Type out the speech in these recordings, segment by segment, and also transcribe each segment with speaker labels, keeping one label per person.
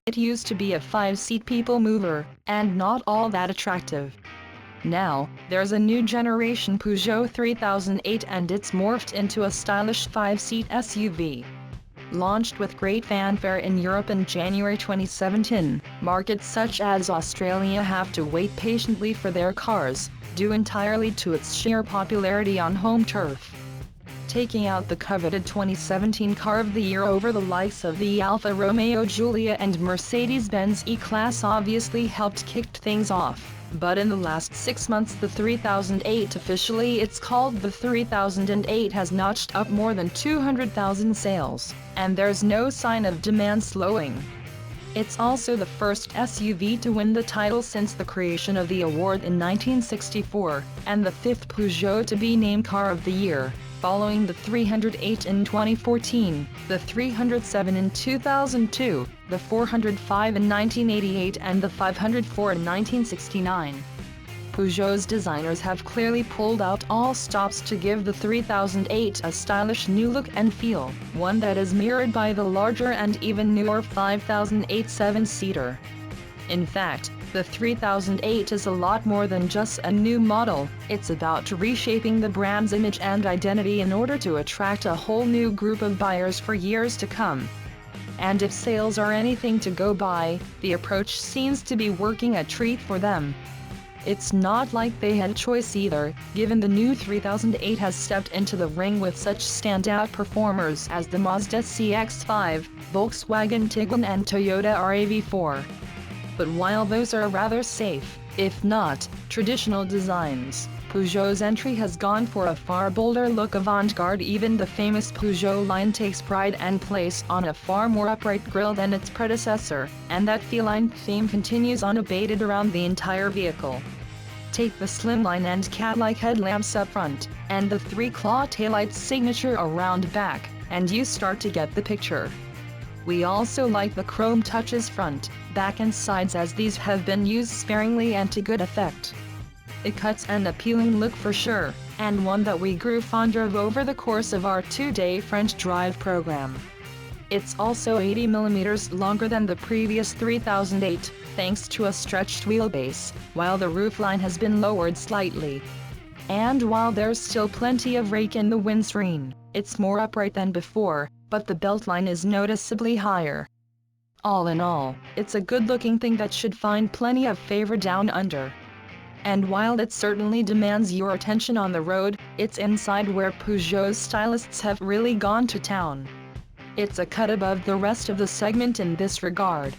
Speaker 1: It used to be a 5-seat people mover, and not all that attractive. Now, there's a new generation Peugeot 3008 and it's morphed into a stylish 5-seat SUV. Launched with great fanfare in Europe in January 2017, markets such as Australia have to wait patiently for their cars, due entirely to its sheer popularity on home turf. Taking out the coveted 2017 Car of the Year over the likes of the Alfa Romeo Giulia and Mercedes-Benz E-Class obviously helped kick things off, but in the last 6 months the 3008, officially it's called the 3008, has notched up more than 200,000 sales, and there's no sign of demand slowing. It's also the first SUV to win the title since the creation of the award in 1964, and the 5th Peugeot to be named Car of the Year, following the 308 in 2014, the 307 in 2002, the 405 in 1988 and the 504 in 1969. Peugeot's designers have clearly pulled out all stops to give the 3008 a stylish new look and feel, one that is mirrored by the larger and even newer 5008 7-seater. In fact, the 3008 is a lot more than just a new model, it's about reshaping the brand's image and identity in order to attract a whole new group of buyers for years to come. And if sales are anything to go by, the approach seems to be working a treat for them. It's not like they had a choice either, given the new 3008 has stepped into the ring with such standout performers as the Mazda CX-5, Volkswagen Tiguan and Toyota RAV4. But while those are rather safe, if not traditional designs, Peugeot's entry has gone for a far bolder look, avant-garde. Even the famous Peugeot line takes pride and place on a far more upright grille than its predecessor, and that feline theme continues unabated around the entire vehicle. Take the slimline and cat-like headlamps up front, and the 3-claw taillights signature around back, and you start to get the picture. We also like the chrome touches front, back and sides, as these have been used sparingly and to good effect. It cuts an appealing look for sure, and one that we grew fond of over the course of our 2-day French drive program. It's also 80 mm longer than the previous 3008, thanks to a stretched wheelbase, while the roofline has been lowered slightly. And while there's still plenty of rake in the windscreen, it's more upright than before, but the beltline is noticeably higher. All in all, it's a good-looking thing that should find plenty of favor down under. And while it certainly demands your attention on the road, it's inside where Peugeot's stylists have really gone to town. It's a cut above the rest of the segment in this regard.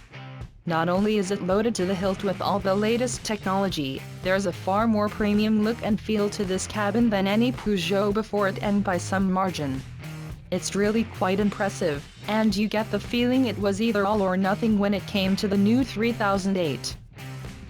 Speaker 1: Not only is it loaded to the hilt with all the latest technology, there's a far more premium look and feel to this cabin than any Peugeot before it, and by some margin. It's really quite impressive, and you get the feeling it was either all or nothing when it came to the new 3008.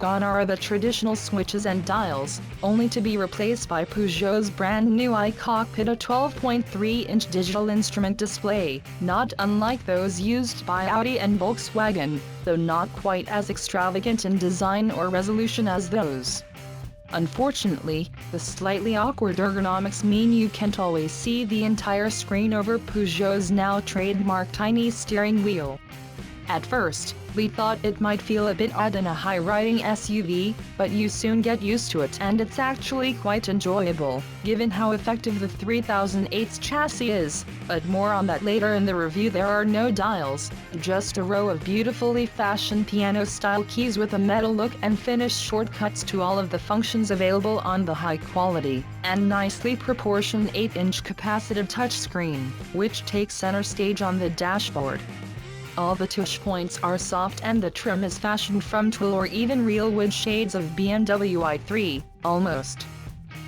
Speaker 1: Gone are the traditional switches and dials, only to be replaced by Peugeot's brand new iCockpit, a 12.3-inch digital instrument display, not unlike those used by Audi and Volkswagen, though not quite as extravagant in design or resolution as those. Unfortunately, the slightly awkward ergonomics mean you can't always see the entire screen over Peugeot's now trademark tiny steering wheel. At first, we thought it might feel a bit odd in a high-riding SUV, but you soon get used to it and it's actually quite enjoyable, given how effective the 3008's chassis is, but more on that later in the review. There are no dials, just a row of beautifully fashioned piano-style keys with a metal look and finish, shortcuts to all of the functions available on the high-quality and nicely proportioned 8-inch capacitive touchscreen, which takes center stage on the dashboard. All the touch points are soft and the trim is fashioned from twill or even real wood shades of BMW i3, almost.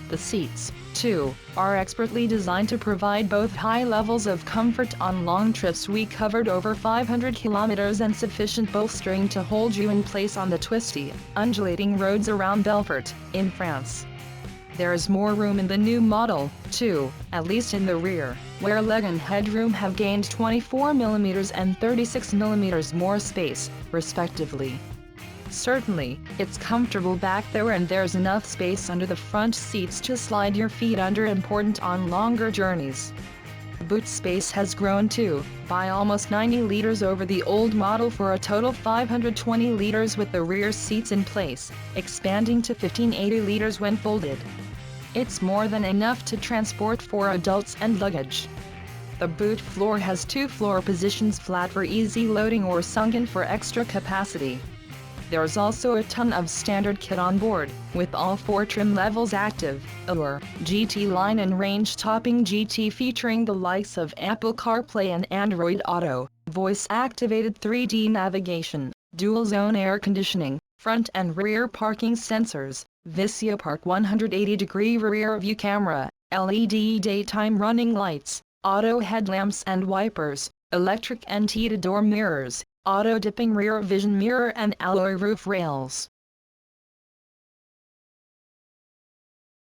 Speaker 1: The seats, too, are expertly designed to provide both high levels of comfort on long trips. We covered over 500 kilometers and sufficient bolstering to hold you in place on the twisty, undulating roads around Belfort, in France. There is more room in the new model, too, at least in the rear, where leg and headroom have gained 24 mm and 36 mm more space, respectively. Certainly, it's comfortable back there and there's enough space under the front seats to slide your feet under, important on longer journeys. Boot space has grown too, by almost 90 liters over the old model for a total 520 liters with the rear seats in place, expanding to 1580 liters when folded. It's more than enough to transport 4 adults and luggage. The boot floor has 2 floor positions, flat for easy loading or sunken for extra capacity. There's also a ton of standard kit on board, with all 4 trim levels active, Allure, GT line and range-topping GT featuring the likes of Apple CarPlay and Android Auto, voice-activated 3D navigation, dual-zone air conditioning, front and rear parking sensors, VisioPark 180-degree rear view camera, LED daytime running lights, auto headlamps and wipers, electric and heated door mirrors, auto-dipping rear vision mirror and alloy roof rails.